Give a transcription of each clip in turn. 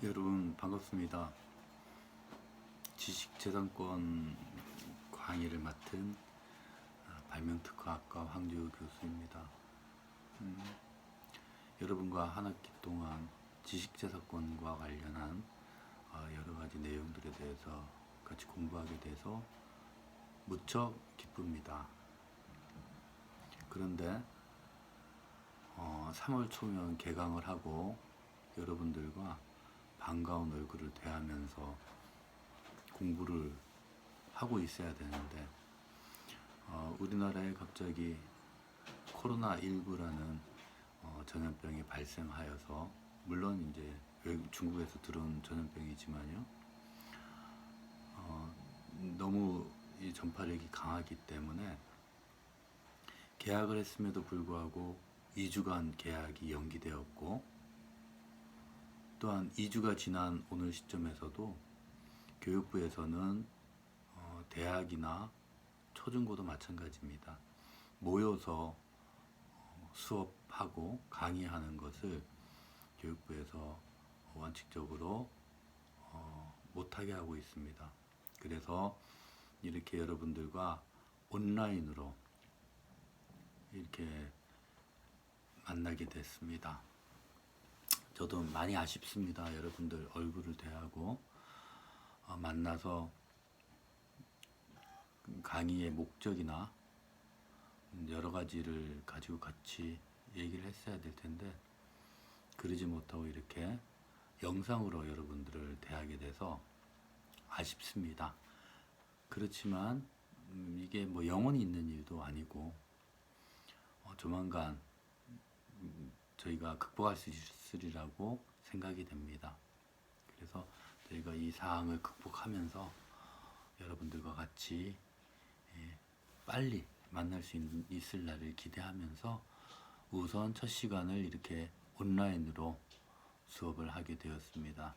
여러분 반갑습니다. 지식재산권 강의를 맡은 발명특허학과 황재우 교수입니다. 여러분과 한 학기 동안 지식재산권과 관련한 여러 가지 내용들에 대해서 같이 공부하게 돼서 무척 기쁩니다. 그런데 3월 초면 개강을 하고 여러분들과 반가운 얼굴을 대하면서 공부를 하고 있어야 되는데 우리나라에 갑자기 코로나19라는 전염병이 발생하여서, 물론 이제 중국에서 들어온 전염병이지만요, 너무 이 전파력이 강하기 때문에 계약을 했음에도 불구하고 2주간 계약이 연기되었고, 또한 2주가 지난 오늘 시점에서도 교육부에서는 대학이나 초중고도 마찬가지입니다. 모여서 수업하고 강의하는 것을 교육부에서 원칙적으로 못하게 하고 있습니다. 그래서 이렇게 여러분들과 온라인으로 이렇게 만나게 됐습니다. 저도 많이 아쉽습니다. 여러분들 얼굴을 대하고 만나서 강의의 목적이나 여러 가지를 가지고 같이 얘기를 했어야 될 텐데 그러지 못하고 이렇게 영상으로 여러분들을 대하게 돼서 아쉽습니다. 그렇지만 이게 뭐 영원히 있는 일도 아니고 조만간 저희가 극복할 수 있으리라고 생각이 됩니다. 그래서 저희가 이 사항을 극복하면서 여러분들과 같이 빨리 만날 수 있을 날을 기대하면서 우선 첫 시간을 이렇게 온라인으로 수업을 하게 되었습니다.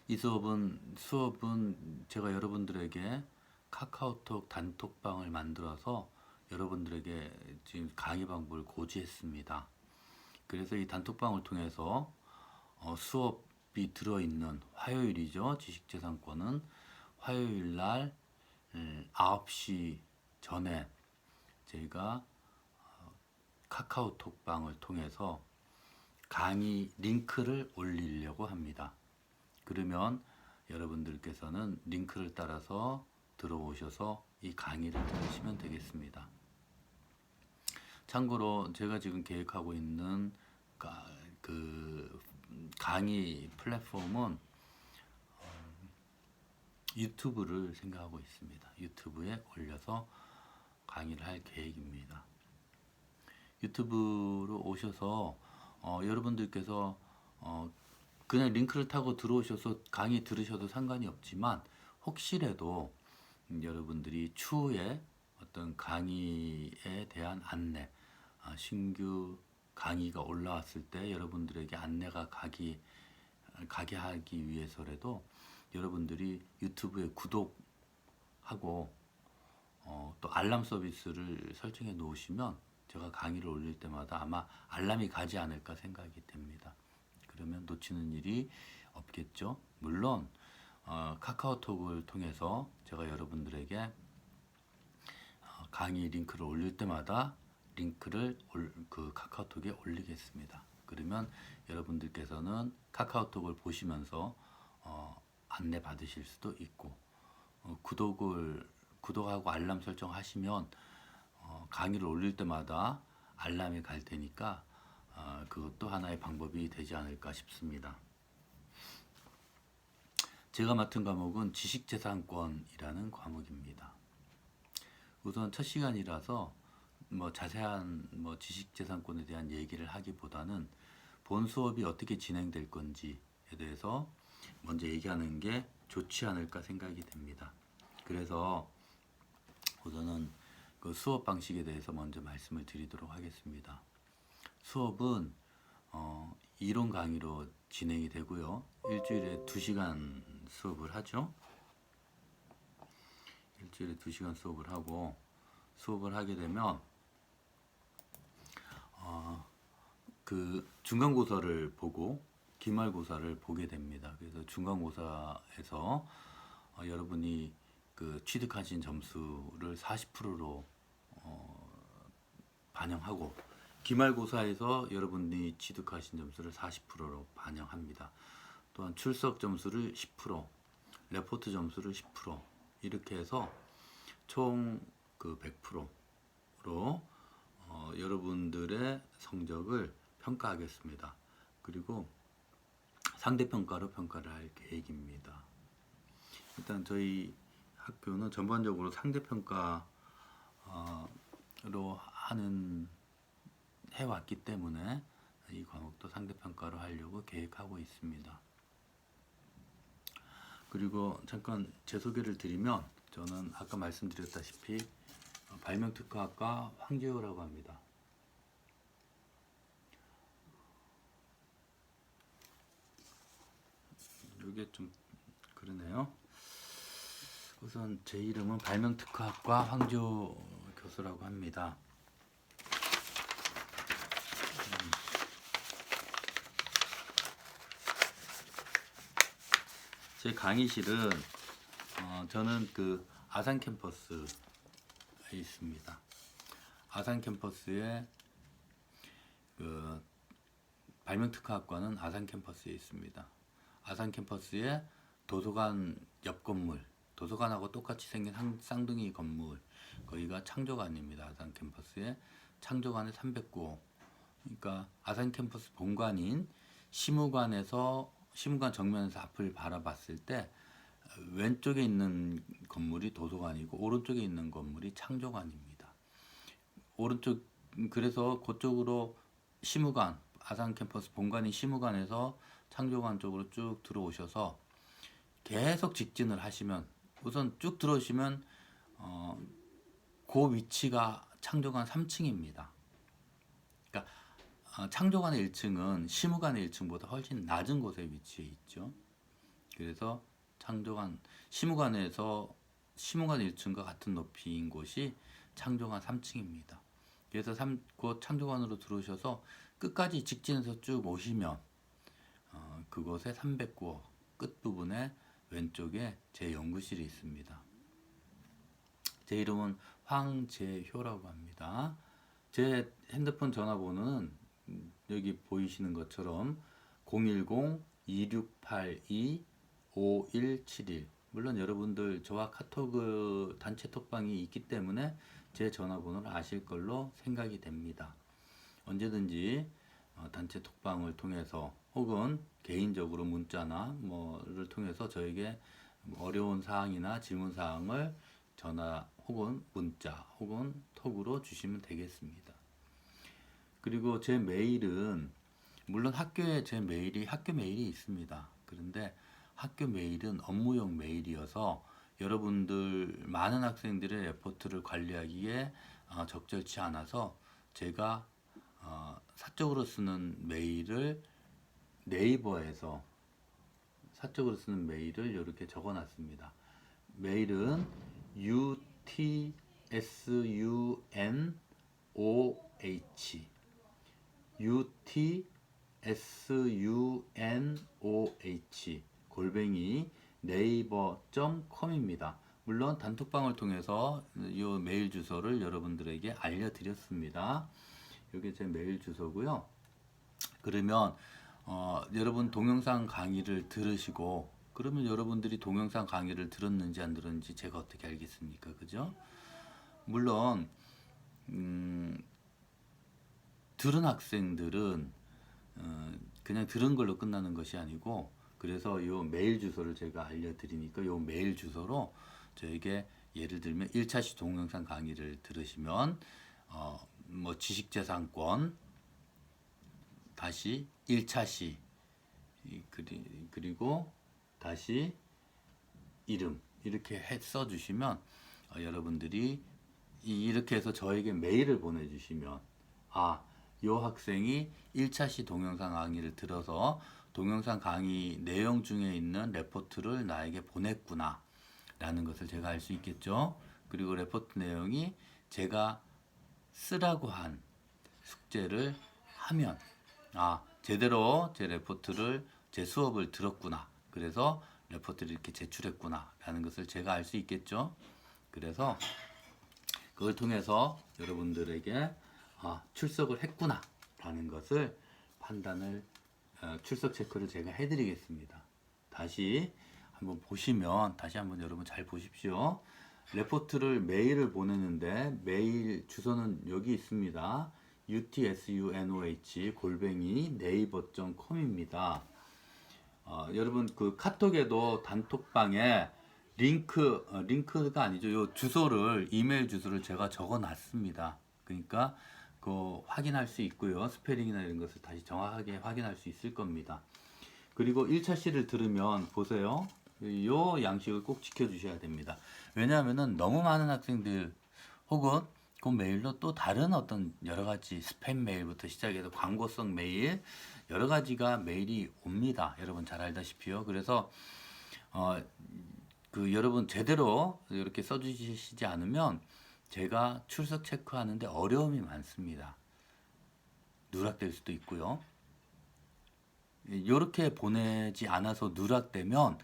이 수업은 제가 여러분들에게 카카오톡 단톡방을 만들어서 여러분들에게 지금 강의 방법을 고지했습니다. 그래서 이 단톡방을 통해서 수업이 들어있는 화요일이죠. 지식재산권은 화요일 날 9시 전에 저희가 카카오톡방을 통해서 강의 링크를 올리려고 합니다. 그러면 여러분들께서는 링크를 따라서 들어오셔서 이 강의를 들으시면 되겠습니다. 참고로 제가 지금 계획하고 있는 그 강의 플랫폼은 유튜브를 생각하고 있습니다. 유튜브에 올려서 강의를 할 계획입니다. 유튜브로 오셔서 여러분들께서 그냥 링크를 타고 들어오셔서 강의 들으셔도 상관이 없지만, 혹시라도 여러분들이 추후에 어떤 강의에 대한 안내, 신규 강의가 올라왔을 때 여러분들에게 안내가 가게 하기 위해서라도 여러분들이 유튜브에 구독하고 또 알람 서비스를 설정해 놓으시면 제가 강의를 올릴 때마다 아마 알람이 가지 않을까 생각이 됩니다. 그러면 놓치는 일이 없겠죠. 물론 카카오톡을 통해서 제가 여러분들에게 강의 링크를 올릴 때마다 링크를 그 카카오톡에 올리겠습니다. 그러면 여러분들께서는 카카오톡을 보시면서 안내 받으실 수도 있고, 구독하고 알람 설정하시면 강의를 올릴 때마다 알람이 갈 테니까 그것도 하나의 방법이 되지 않을까 싶습니다. 제가 맡은 과목은 지식재산권이라는 과목입니다. 우선 첫 시간이라서 자세한 지식재산권에 대한 얘기를 하기보다는 본 수업이 어떻게 진행될 건지에 대해서 먼저 얘기하는 게 좋지 않을까 생각이 됩니다. 그래서 우선은 그 수업 방식에 대해서 먼저 말씀을 드리도록 하겠습니다. 수업은 이론 강의로 진행이 되고요. 일주일에 2시간 수업을 하죠. 일주일에 2시간 수업을 하고, 수업을 하게 되면 그 중간고사를 보고 기말고사를 보게 됩니다. 그래서 중간고사에서 여러분이 그 취득하신 점수를 40%로 반영하고 기말고사에서 여러분이 취득하신 점수를 40%로 반영합니다. 또한 출석 점수를 10%, 레포트 점수를 10% 이렇게 해서 총 그 100%로 여러분들의 성적을 평가하겠습니다. 그리고 상대평가로 평가를 할 계획입니다. 일단 저희 학교는 전반적으로 상대평가로 하는 해왔기 때문에 이 과목도 상대평가로 하려고 계획하고 있습니다. 그리고 잠깐 제 소개를 드리면 저는 아까 말씀드렸다시피 발명특허학과 황재호라고 합니다. 이게 좀 그러네요. 우선 제 이름은 발명특허학과 황재호 교수라고 합니다. 제 강의실은 저는 그 아산 캠퍼스에 있습니다. 아산 캠퍼스에 그 발명특허학과는 아산 캠퍼스에 있습니다. 아산 캠퍼스에 도서관 옆 건물, 도서관하고 똑같이 생긴 쌍둥이 건물, 거기가 창조관입니다. 아산 캠퍼스에 창조관에 309호. 그러니까 아산 캠퍼스 본관인 시무관에서 시무관 정면에서 앞을 바라봤을 때 왼쪽에 있는 건물이 도서관이고 오른쪽에 있는 건물이 창조관입니다. 오른쪽 그래서 그쪽으로 시무관 아산 캠퍼스 본관인 시무관에서 창조관 쪽으로 쭉 들어오셔서 계속 직진을 하시면 우선 쭉 들어오시면 그 위치가 창조관 3층입니다. 그러니까 창조관의 1층은 시무관의 1층보다 훨씬 낮은 곳에 위치해 있죠. 그래서 창조관 시무관에서 시무관 1층과 같은 높이인 곳이 창조관 3층입니다. 그래서 그 창조관으로 들어오셔서 끝까지 직진해서 쭉 오시면 그곳에 309호 끝부분에 왼쪽에 제 연구실이 있습니다. 제 이름은 황재효라고 합니다. 제 핸드폰 전화번호는 여기 보이시는 것처럼 010-2682-5171. 물론 여러분들 저와 카톡 단체 톡방이 있기 때문에 제 전화번호를 아실 걸로 생각이 됩니다. 언제든지 단체 톡방을 통해서 혹은 개인적으로 문자나 뭐를 통해서 저에게 어려운 사항이나 질문 사항을 전화 혹은 문자 혹은 톡으로 주시면 되겠습니다. 그리고 제 메일은 물론 학교에 제 메일이 학교 메일이 있습니다. 그런데 학교 메일은 업무용 메일이어서 여러분들 많은 학생들의 레포트를 관리하기에 적절치 않아서 제가 사적으로 쓰는 메일을 네이버에서 사적으로 쓰는 메일을 이렇게 적어놨습니다. 메일은 utsunoh utsunoh 네이버.com입니다. 물론 단톡방을 통해서 이 메일 주소를 여러분들에게 알려드렸습니다. 이게 제 메일 주소고요. 그러면 여러분 동영상 강의를 들으시고 그러면 여러분들이 동영상 강의를 들었는지 안 들었는지 제가 어떻게 알겠습니까? 그죠? 물론 들은 학생들은 그냥 들은 걸로 끝나는 것이 아니고 그래서 이 메일 주소를 제가 알려드리니까 이 메일 주소로 저에게 예를 들면 1차시 동영상 강의를 들으시면 뭐 지식재산권 다시 1차시 그리고 다시 이름 이렇게 써주시면 여러분들이 이렇게 해서 저에게 메일을 보내주시면 이 학생이 1차시 동영상 강의를 들어서 동영상 강의 내용 중에 있는 레포트를 나에게 보냈구나 라는 것을 제가 알 수 있겠죠. 그리고 레포트 내용이 제가 쓰라고 한 숙제를 하면 제대로 제 레포트를 제 수업을 들었구나. 그래서 레포트를 이렇게 제출했구나 라는 것을 제가 알 수 있겠죠. 그래서 그걸 통해서 여러분들에게 출석을 했구나 라는 것을 판단을 출석 체크를 제가 해드리겠습니다. 다시 한번 보시면 다시 한번 여러분 잘 보십시오. 레포트를 메일을 보내는데 메일 주소는 여기 있습니다. utsunoh@naver.com입니다. 여러분 그 카톡에도 단톡방에 링크가 아니죠. 요 주소를 이메일 주소를 제가 적어 놨습니다. 그러니까 그 확인할 수 있고요. 스페링이나 이런 것을 다시 정확하게 확인할 수 있을 겁니다. 그리고 1차 시를 들으면 보세요. 요 양식을 꼭 지켜주셔야 됩니다. 왜냐하면은 너무 많은 학생들 혹은 그 메일로 또 다른 어떤 여러 가지 스팸 메일부터 시작해서 광고성 메일 여러 가지가 메일이 옵니다. 여러분 잘 알다시피요. 그래서 그 여러분 제대로 이렇게 써주시지 않으면 제가 출석 체크하는데 어려움이 많습니다. 누락될 수도 있고요. 이렇게 보내지 않아서 누락되면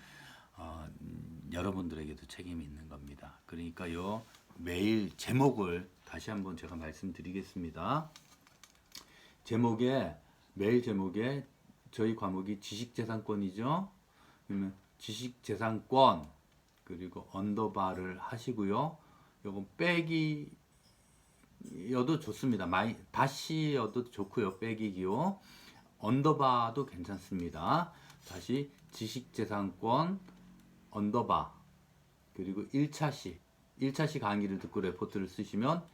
여러분들에게도 책임이 있는 겁니다. 그러니까 요 메일 제목을 다시 한번 제가 말씀드리겠습니다. 메일 제목에 저희 과목이 지식재산권이죠. 그러면 지식재산권 그리고 언더바를 하시고요. 요건 빼기여도 좋습니다. 다시여도 좋고요. 빼기기요. 언더바도 괜찮습니다. 다시 지식재산권 언더바 그리고 1차 시 강의를 듣고 레포트를 쓰시면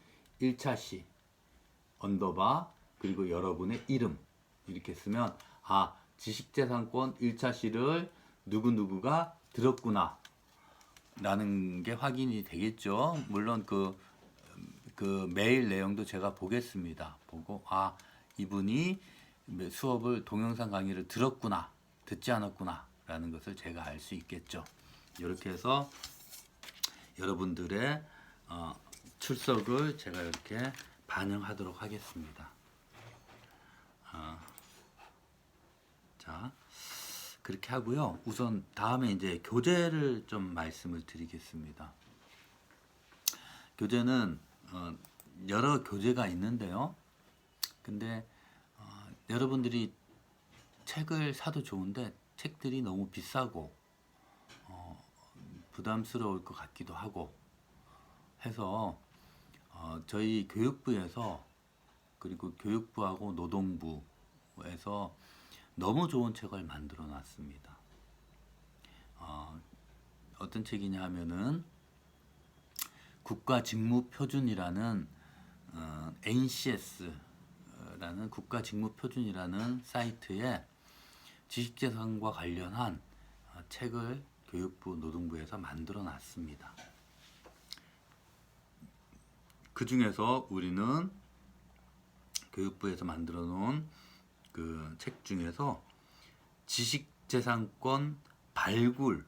1차 시 언더바 그리고 여러분의 이름 이렇게 쓰면 지식재산권 1차 시를 누구누구가 들었구나 라는 게 확인이 되겠죠. 물론 그 메일 내용도 제가 보겠습니다. 보고 이분이 수업을 동영상 강의를 들었구나 듣지 않았구나 라는 것을 제가 알 수 있겠죠. 이렇게 해서 여러분들의 출석을 제가 이렇게 반영하도록 하겠습니다. 자, 그렇게 하고요. 우선 다음에 이제 교재를 좀 말씀을 드리겠습니다. 교재는 여러 교재가 있는데요. 근데 여러분들이 책을 사도 좋은데 책들이 너무 비싸고 부담스러울 것 같기도 하고 해서 저희 교육부에서 그리고 교육부하고 노동부에서 너무 좋은 책을 만들어 놨습니다. 어떤 책이냐 하면은 국가직무표준이라는 NCS라는 국가직무표준이라는 사이트에 지식재산과 관련한 책을 교육부 노동부에서 만들어 놨습니다. 그 중에서 우리는 교육부에서 만들어 놓은 그 책 중에서 지식재산권 발굴이라는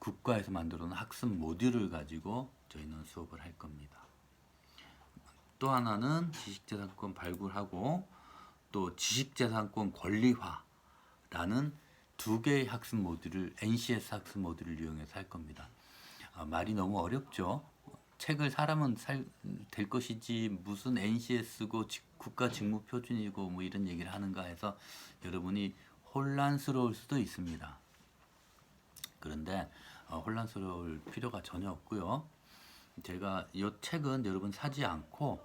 국가에서 만들어 놓은 학습 모듈을 가지고 저희는 수업을 할 겁니다. 또 하나는 지식재산권 발굴하고 또 지식재산권 권리화라는 두 개의 학습 모듈을 NCS 학습 모듈을 이용해서 할 겁니다. 말이 너무 어렵죠. 책을 사람은 될 것이지 무슨 NCS고 국가 직무 표준이고 뭐 이런 얘기를 하는가 해서 여러분이 혼란스러울 수도 있습니다. 그런데 혼란스러울 필요가 전혀 없고요. 제가 이 책은 여러분 사지 않고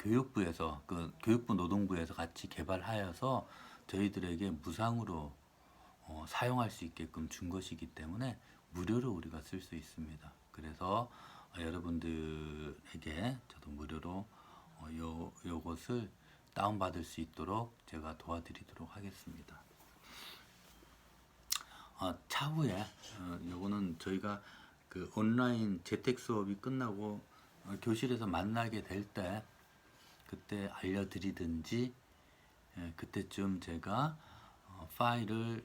교육부에서 교육부 노동부에서 같이 개발하여서 저희들에게 무상으로 사용할 수 있게끔 준 것이기 때문에 무료로 우리가 쓸 수 있습니다. 그래서 여러분들에게 저도 무료로 요것을 다운받을 수 있도록 제가 도와드리도록 하겠습니다. 차후에 요거는 저희가 그 온라인 재택 수업이 끝나고 교실에서 만나게 될 때 그때 알려드리든지 그때쯤 제가 파일을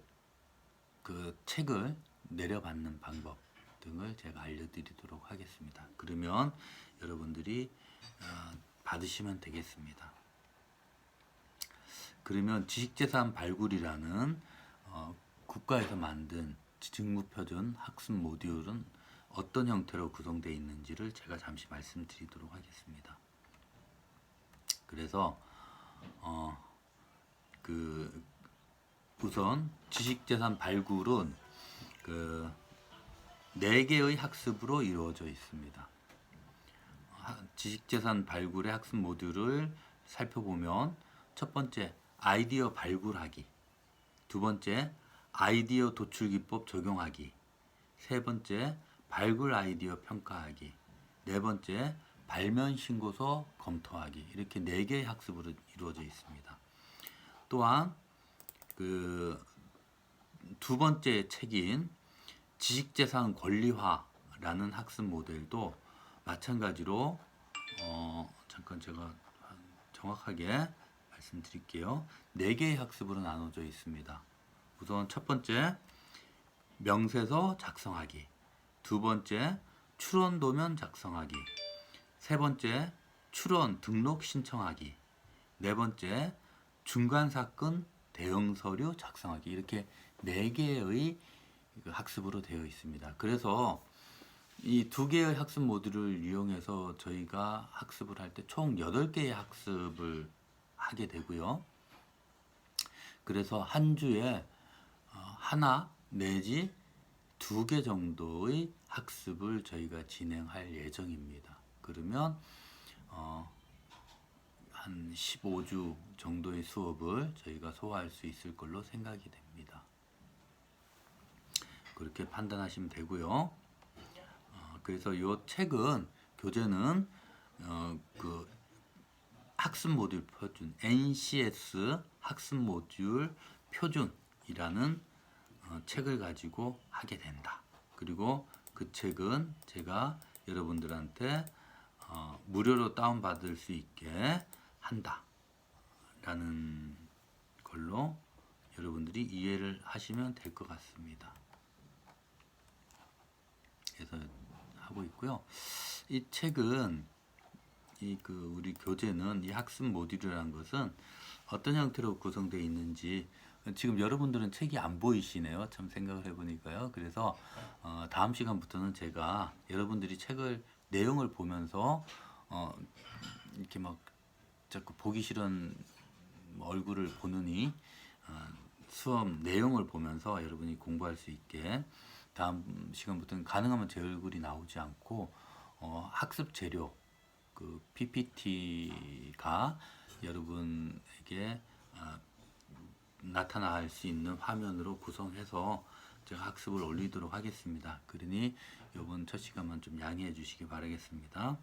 그 책을 내려받는 방법 등을 제가 알려드리도록 하겠습니다. 그러면 여러분들이 받으시면 되겠습니다. 그러면 지식재산 발굴이라는 국가에서 만든 직무표준 학습 모듈은 어떤 형태로 구성되어 있는지를 제가 잠시 말씀드리도록 하겠습니다. 그래서 우선 지식재산 발굴은 4개의 학습으로 이루어져 있습니다. 지식재산 발굴의 학습 모듈을 살펴보면 첫 번째 아이디어 발굴하기, 두 번째 아이디어 도출 기법 적용하기, 세 번째 발굴 아이디어 평가하기, 네 번째 발면 신고서 검토하기, 이렇게 4개의 학습으로 이루어져 있습니다. 또한 두 번째 책인 지식재산 권리화라는 학습 모델도 마찬가지로 잠깐 제가 정확하게 말씀드릴게요. 4개의 학습으로 나눠져 있습니다. 우선 첫 번째 명세서 작성하기, 두 번째 출원 도면 작성하기, 세 번째 출원 등록 신청하기, 네 번째 중간 사건 대응 서류 작성하기, 이렇게 4개의 학습으로 되어 있습니다. 그래서 이 2개의 학습 모듈을 이용해서 저희가 학습을 할 때 총 8개의 학습을 하게 되고요. 그래서 한 주에 하나 내지 2개 정도의 학습을 저희가 진행할 예정입니다. 그러면 한 15주 정도의 수업을 저희가 소화할 수 있을 걸로 생각이 됩니다. 그렇게 판단하시면 되고요. 그래서 이 책은 교재는 학습 모듈 표준 NCS 학습 모듈 표준이라는 책을 가지고 하게 된다. 그리고 그 책은 제가 여러분들한테 무료로 다운받을 수 있게 한다 라는 걸로 여러분들이 이해를 하시면 될 것 같습니다. 그래서 하고 있고요. 이 책은 우리 교재는 이 학습 모듈이라는 것은 어떤 형태로 구성되어 있는지 지금 여러분들은 책이 안 보이시네요. 참 생각을 해보니까요. 그래서 다음 시간부터는 제가 여러분들이 책을 내용을 보면서 이렇게 막 자꾸 보기 싫은 얼굴을 보느니 수업 내용을 보면서 여러분이 공부할 수 있게 다음 시간부터는 가능하면 제 얼굴이 나오지 않고 학습 재료 PPT가 여러분에게 나타날 수 있는 화면으로 구성해서 제가 학습을 올리도록 하겠습니다. 그러니 이번 첫 시간만 좀 양해해 주시기 바라겠습니다.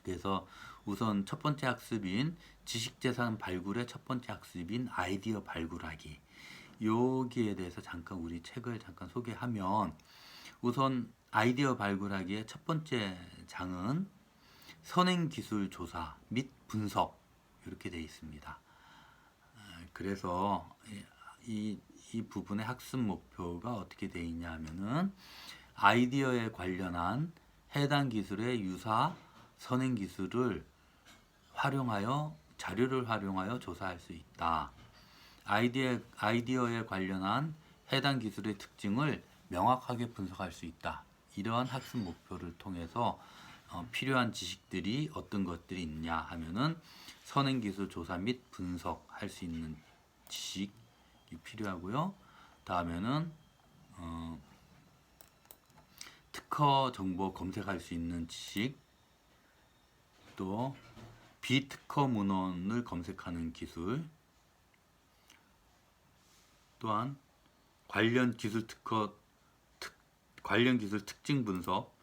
그래서 우선 첫 번째 학습인 지식재산 발굴의 첫 번째 학습인 아이디어 발굴하기, 여기에 대해서 잠깐 우리 책을 잠깐 소개하면, 우선 아이디어 발굴하기의 첫 번째 장은 선행기술 조사 및 분석, 이렇게 되어 있습니다. 그래서 이 부분의 학습 목표가 어떻게 되어 있냐 하면은 아이디어에 관련한 해당 기술의 유사 선행 기술을 활용하여 자료를 활용하여 조사할 수 있다. 아이디어에 관련한 해당 기술의 특징을 명확하게 분석할 수 있다. 이러한 학습 목표를 통해서 필요한 지식들이 어떤 것들이 있냐 하면은 선행기술 조사 및 분석할 수 있는 지식이 필요하고요. 다음에는 특허 정보 검색할 수 있는 지식, 또 비특허 문헌을 검색하는 기술, 또한 관련 기술 특징 분석,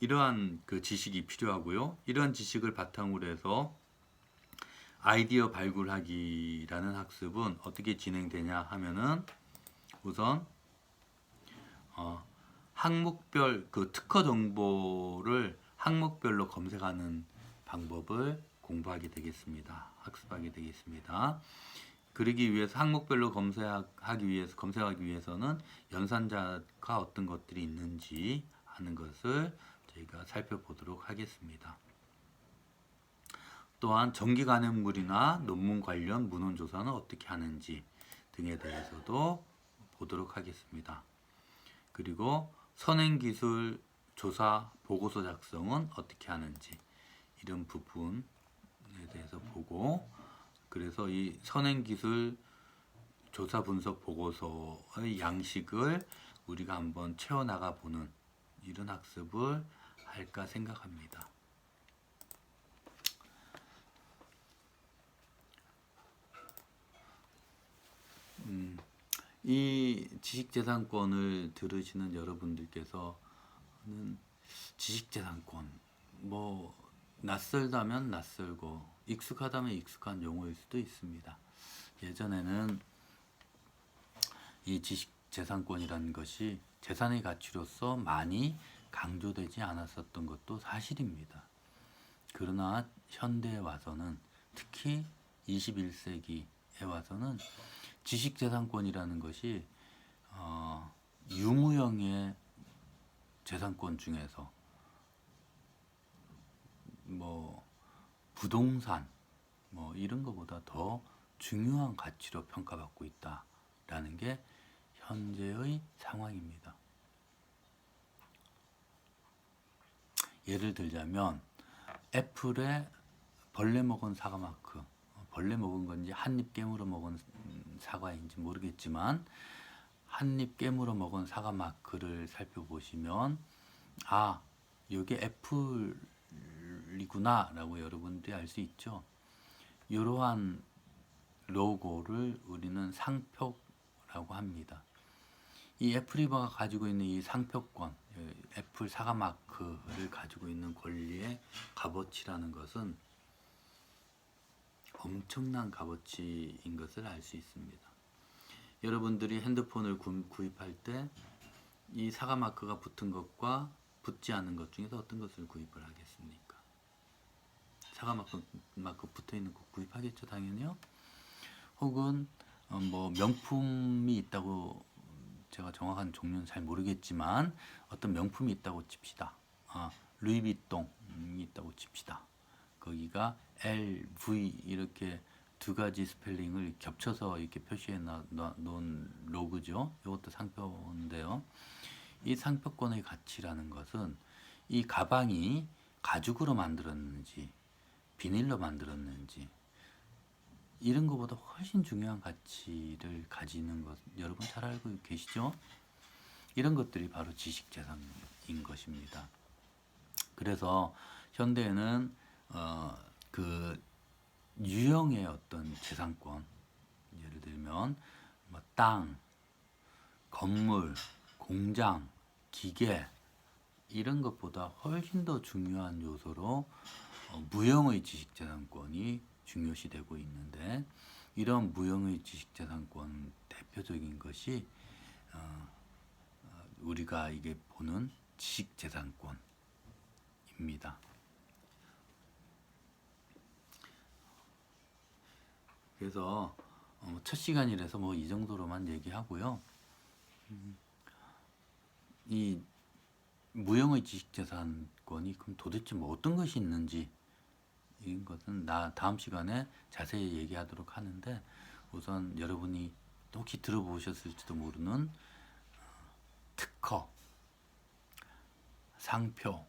이러한 지식이 필요하고요. 이러한 지식을 바탕으로 해서 아이디어 발굴하기라는 학습은 어떻게 진행되냐 하면은 우선 항목별 특허 정보를 항목별로 검색하는 방법을 공부하게 되겠습니다. 학습하게 되겠습니다. 그러기 위해서 항목별로 검색하기 위해서는 연산자가 어떤 것들이 있는지 하는 것을 저희가 살펴보도록 하겠습니다. 또한 정기 간행물이나 논문 관련 문헌 조사는 어떻게 하는지 등에 대해서도 보도록 하겠습니다. 그리고 선행기술 조사 보고서 작성은 어떻게 하는지 이런 부분에 대해서 보고, 그래서 이 선행기술 조사 분석 보고서의 양식을 우리가 한번 채워나가 보는 이런 학습을 할까 생각합니다. 이 지식재산권을 들으시는 여러분들께서는 지식재산권, 뭐 낯설다면 낯설고 익숙하다면 익숙한 용어일 수도 있습니다. 예전에는 이 지식재산권이라는 것이 재산의 가치로서 많이 강조되지 않았었던 것도 사실입니다. 그러나 현대에 와서는, 특히 21세기에 와서는 지식재산권이라는 것이 유무형의 재산권 중에서 뭐 부동산 뭐 이런 것보다 더 중요한 가치로 평가받고 있다라는 게 현재의 상황입니다. 예를 들자면 애플의 벌레 먹은 사과 마크, 벌레 먹은 건지 한입 깨물어 먹은 사과인지 모르겠지만 한입 깨물어 먹은 사과 마크를 살펴보시면 아, 이게 애플이구나 라고 여러분들이 알 수 있죠. 이러한 로고를 우리는 상표라고 합니다. 이 애플이가 가지고 있는 이 상표권, 애플 사과 마크를 가지고 있는 권리의 값어치라는 것은 엄청난 값어치인 것을 알 수 있습니다. 여러분들이 핸드폰을 구입할 때 이 사과 마크가 붙은 것과 붙지 않은 것 중에서 어떤 것을 구입을 하겠습니까? 사과 마크 붙어 있는 거 구입하겠죠, 당연히요. 혹은 뭐 명품이 있다고, 제가 정확한 종류는 잘 모르겠지만 어떤 명품이 있다고 칩시다. 루이비통이 있다고 칩시다. 거기가 LV 이렇게 두 가지 스펠링을 겹쳐서 이렇게 표시해 놓은 로고죠. 이것도 상표인데요. 이 상표권의 가치라는 것은 이 가방이 가죽으로 만들었는지 비닐로 만들었는지 이런 것보다 훨씬 중요한 가치를 가지는 것 여러분 잘 알고 계시죠? 이런 것들이 바로 지식재산인 것입니다. 그래서 현대에는 그 유형의 어떤 재산권, 예를 들면 뭐 땅, 건물, 공장, 기계 이런 것보다 훨씬 더 중요한 요소로 무형의 지식재산권이 중요시되고 있는데, 이런 무형의 지식재산권 대표적인 것이 우리가 이게 보는 지식재산권입니다. 그래서 첫 시간이라서 뭐 이 정도로만 얘기하고요. 이 무형의 지식재산권이 그럼 도대체 뭐 어떤 것이 있는지 이런 것은 다음 시간에 자세히 얘기하도록 하는데, 우선 여러분이 혹시 들어보셨을지도 모르는 특허, 상표,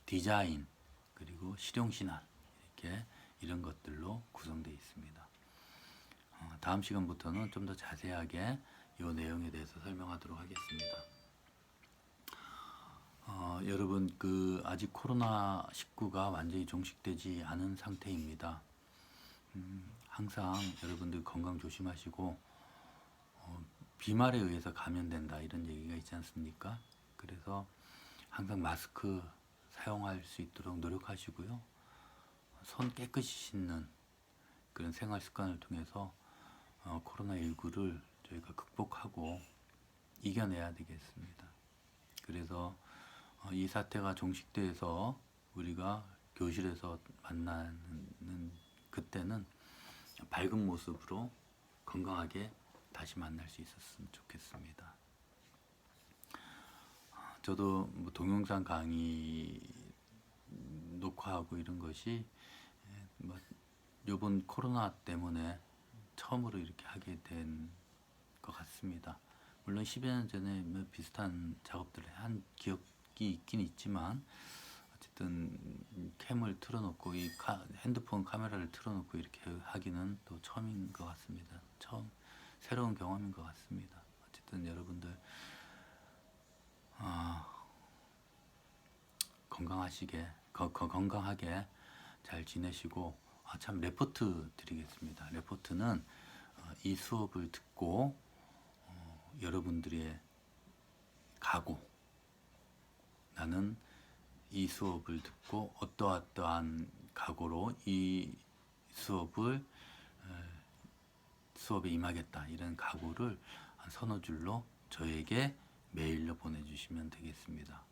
디자인, 그리고 실용신안 이렇게 이런 것들로 구성되어 있습니다. 다음 시간부터는 좀 더 자세하게 이 내용에 대해서 설명하도록 하겠습니다. 여러분 아직 코로나19가 완전히 종식되지 않은 상태입니다. 항상 여러분들 건강 조심하시고 비말에 의해서 감염된다 이런 얘기가 있지 않습니까? 그래서 항상 마스크 사용할 수 있도록 노력하시고요. 손 깨끗이 씻는 그런 생활 습관을 통해서 코로나19를 저희가 극복하고 이겨내야 되겠습니다. 그래서 이 사태가 종식돼서 우리가 교실에서 만나는 그때는 밝은 모습으로 건강하게 다시 만날 수 있었으면 좋겠습니다. 저도 뭐 동영상 강의 녹화하고 이런 것이 뭐 요번 코로나 때문에 처음으로 이렇게 하게 된 것 같습니다. 물론 10여 년 전에 뭐 비슷한 작업들을 한 기억이 있긴 있지만 어쨌든 캠을 틀어놓고 핸드폰 카메라를 틀어놓고 이렇게 하기는 또 처음인 것 같습니다. 처음 새로운 경험인 것 같습니다. 어쨌든 여러분들 건강하게 잘 지내시고 참 레포트 드리겠습니다. 레포트는 이 수업을 듣고 여러분들의 각오, 나는 이 수업을 듣고 어떠한 각오로 이 수업에 임하겠다, 이런 각오를 한 서너 줄로 저에게 메일로 보내주시면 되겠습니다.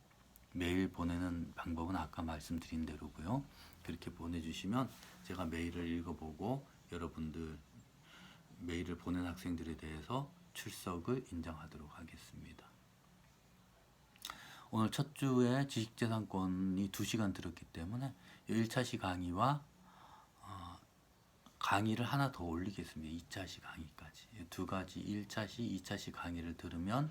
메일 보내는 방법은 아까 말씀드린 대로고요. 그렇게 보내주시면 제가 메일을 읽어보고 여러분들 메일을 보낸 학생들에 대해서 출석을 인정하도록 하겠습니다. 오늘 첫 주에 지식재산권이 2시간 들었기 때문에 1차시 강의와 강의를 하나 더 올리겠습니다. 2차시 강의까지. 두 가지 1차시, 2차시 강의를 들으면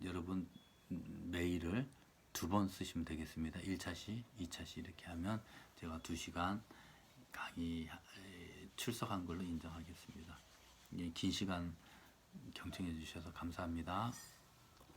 여러분 메일을 2번 쓰시면 되겠습니다. 1차시, 2차시 이렇게 하면 제가 2시간 강의 출석한 걸로 인정하겠습니다. 긴 시간 경청해 주셔서 감사합니다.